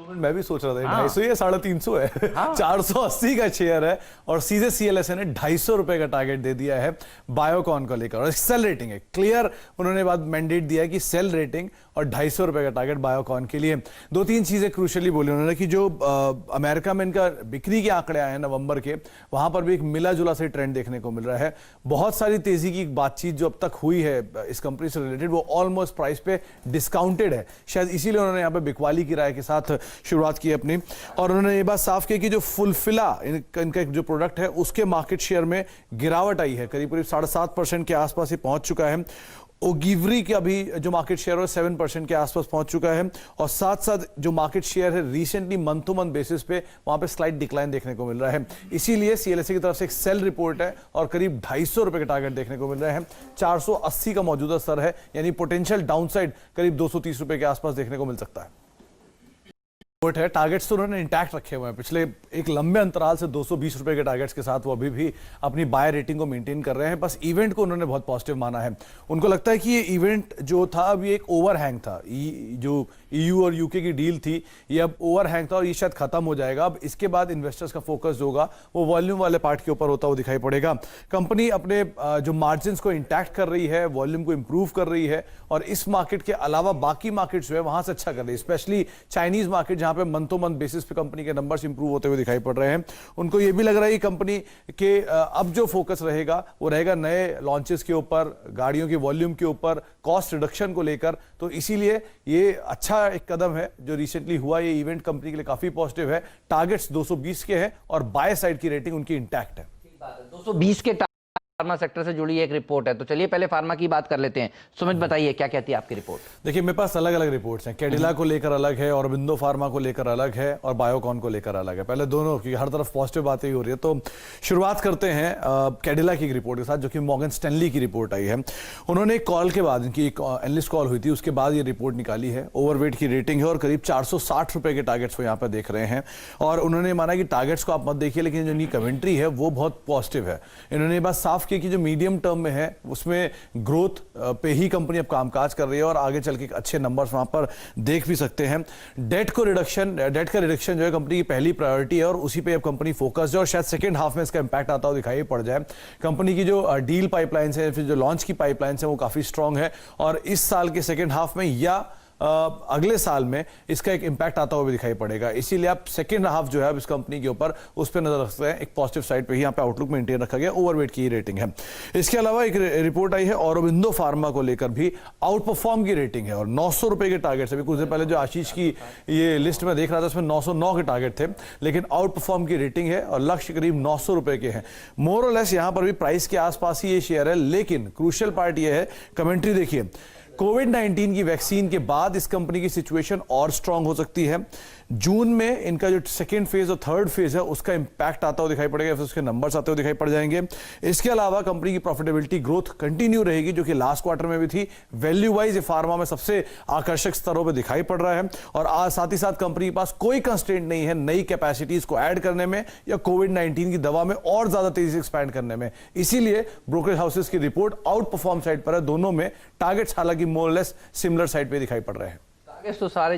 मैं भी सोच रहा था 250 या 350 है। हाँ। 480 का शेयर है और सीधे CLSA ने 250 रुपए का टारगेट दे दिया है बायोकॉन को लेकर, और सेल रेटिंग है क्लियर, उन्होंने बात मैंडेट दिया है कि सेल रेटिंग और 250 रुपए का टारगेट बायोकॉन के लिए। दो तीन चीजें क्रूशली बोली उन्होंने कि जो अमेरिका में इनका बिक्री के आंकड़े आए हैं नवंबर के, वहां पर भी एक मिला जुला से ट्रेंड देखने को मिल रहा है। बहुत सारी तेजी की बातचीत जो अब तक हुई है इस कंपनी से रिलेटेड वो ऑलमोस्ट प्राइस पे डिस्काउंटेड है, शायद इसीलिए उन्होंने यहाँ पे बिकवाली की राय के साथ शुरुआत की अपनी। और उन्होंने ये बात साफ की कि जो फुलफिला इनका जो प्रोडक्ट है उसके मार्केट शेयर में गिरावट आई है, करीब करीब 7.5% के आसपास ही पहुंच चुका है। ओगिवरी का भी जो मार्केट शेयर है 7% के आसपास पहुंच चुका है, और साथ साथ जो मार्केट शेयर है recently month two month basis पे वहां पे स्लाइट डिक्लाइन देखने को मिल रहा है। इसीलिए CLSA की तरफ से एक सेल रिपोर्ट है और करीब 250 रुपए के टारगेट देखने को मिल रहे हैं। 480 का मौजूदा स्तर है, यानी पोटेंशियल डाउनसाइड करीब 230 रुपए के आसपास देखने को मिल सकता है। है टारगेट्स तो उन्होंने इंटैक्ट रखे हुए हैं, पिछले एक लंबे अंतराल से 220 रुपए के टारगेट्स के साथ वो अभी भी अपनी बाय रेटिंग को मेंटेन कर रहे हैं। बस इवेंट को उन्होंने बहुत पॉजिटिव माना है। उनको लगता है कि ये इवेंट जो था अभी एक ओवरहैंग था, जो EU और UK की डील थी ये अब ओवरहैंग था और ये शायद खत्म हो जाएगा। अब इसके बाद इन्वेस्टर्स का फोकस जो होगा वो वॉल्यूम वाले पार्ट के ऊपर होता हुआ दिखाई पड़ेगा। कंपनी अपने जो मार्जिन को इंटैक्ट कर रही है, वॉल्यूम को इंप्रूव कर रही है, और इस मार्केट के अलावा बाकी मार्केट जो है वहां से अच्छा कर रही है, स्पेशली चाइनीज मार्केट जहां पे मंथ टू मंथ बेसिस पे कंपनी के नंबर्स इंप्रूव होते हुए दिखाई पड़ रहे हैं। उनको ये भी लग रहा है कि कंपनी के अब जो फोकस रहेगा वो रहेगा नए लॉन्चेस के ऊपर, गाड़ियों के वॉल्यूम के ऊपर, कॉस्ट रिडक्शन को लेकर। तो इसीलिए ये अच्छा एक कदम है जो रिसेंटली हुआ, ये इवेंट कंपनी के लिए काफी पॉजिटिव है। टारगेट्स 220 के हैं और बाय साइड की रेटिंग उनकी इंटैक्ट है। 220 के फार्मा सेक्टर से जुड़ी एक रिपोर्ट है, तो चलिए पहले फार्मा की बात कर लेते हैं। सुमित बताइए क्या कहती है आपकी रिपोर्ट? देखिए मेरे पास अलग अलग रिपोर्ट्स हैं, कैडिला को लेकर अलग है, ऑरोबिंदो फार्मा को लेकर अलग है, और बायोकॉन को लेकर अलग है। पहले दोनों की हर तरफ पॉजिटिव बातें ही हो रही है, तो शुरुआत करते हैं कैडिला की रिपोर्ट के साथ, जो कि मॉर्गन स्टैनली की रिपोर्ट आई है। उन्होंने एक कॉल के बाद, इनकी एक एनालिस्ट कॉल हुई थी, उसके बाद ये रिपोर्ट निकाली है। ओवरवेट की रेटिंग है और करीब 460 रुपए के टारगेट्स को यहाँ पर देख रहे हैं, और उन्होंने माना कि टारगेट्स को आप मत देखिए, लेकिन जो इनकी कमेंट्री है वो बहुत पॉजिटिव है। इन्होंने ये बात साफ की कि जो मीडियम टर्म में है उसमें ग्रोथ पे ही कंपनी अब कामकाज कर रही है और आगे चल के अच्छे नंबर्स वहां पर देख भी सकते हैं। डेट का रिडक्शन जो है कंपनी की पहली प्रायोरिटी है और उसी पे अब कंपनी फोकस्ड है, और शायद सेकंड हाफ में इसका इंपैक्ट आता हुआ दिखाई पड़ जाए। कंपनी की जो डील पाइपलाइंस है, फिर जो लॉन्च की पाइपलाइंस है वो काफी स्ट्रांग है, और इस साल के सेकंड हाफ में या अगले साल में इसका एक इंपैक्ट आता हुआ भी दिखाई पड़ेगा। इसीलिए आप सेकंड हाफ जो है इस कंपनी के ऊपर उस पर नजर रखते हैं। एक पॉजिटिव साइड पे ही यहाँ पे आउटलुक मेंटेन रखा गया, ओवरवेट की रेटिंग है। इसके अलावा एक रिपोर्ट आई है ऑरोबिंदो फार्मा को लेकर भी, आउट परफॉर्म की रेटिंग है और 900 रुपए के टारगेट। अभी कुछ दिन पहले जो आशीष की ये लिस्ट में देख रहा था उसमें 909 के टारगेट थे, लेकिन आउट परफॉर्म की रेटिंग है और लक्ष्य करीब 900 रुपए के हैं। मोर और लेस यहाँ पर भी प्राइस के आसपास ही ये शेयर है, लेकिन क्रूशियल पार्ट ये है, कमेंट्री देखिए, कोविड-19 की वैक्सीन के बाद इस कंपनी की सिचुएशन और स्ट्रांग हो सकती है। जून में इनका जो सेकेंड फेज और थर्ड फेज है उसका इंपैक्ट आता हुआ दिखाई पड़ेगा, फिर उसके नंबर्स आते हुए दिखाई पड़ जाएंगे। इसके अलावा कंपनी की प्रॉफिटेबिलिटी ग्रोथ कंटिन्यू रहेगी, जो कि लास्ट क्वार्टर में भी थी। वैल्यू वाइज फार्मा में सबसे आकर्षक स्तरों पर दिखाई पड़ रहा है, और साथ ही साथ कंपनी के पास कोई कंस्ट्रेंट नहीं है नई कैपेसिटीज को ऐड करने में या कोविड-19 की दवा में और ज्यादा तेजी से एक्सपैंड करने में। इसीलिए ब्रोकरेज हाउसेस की रिपोर्ट आउट परफॉर्म साइड पर है, दोनों में टारगेट्स हालांकि मोर लेस सिमिलर साइड पे दिखाई पड़ रहे हैं। टारगेट्स तो सारे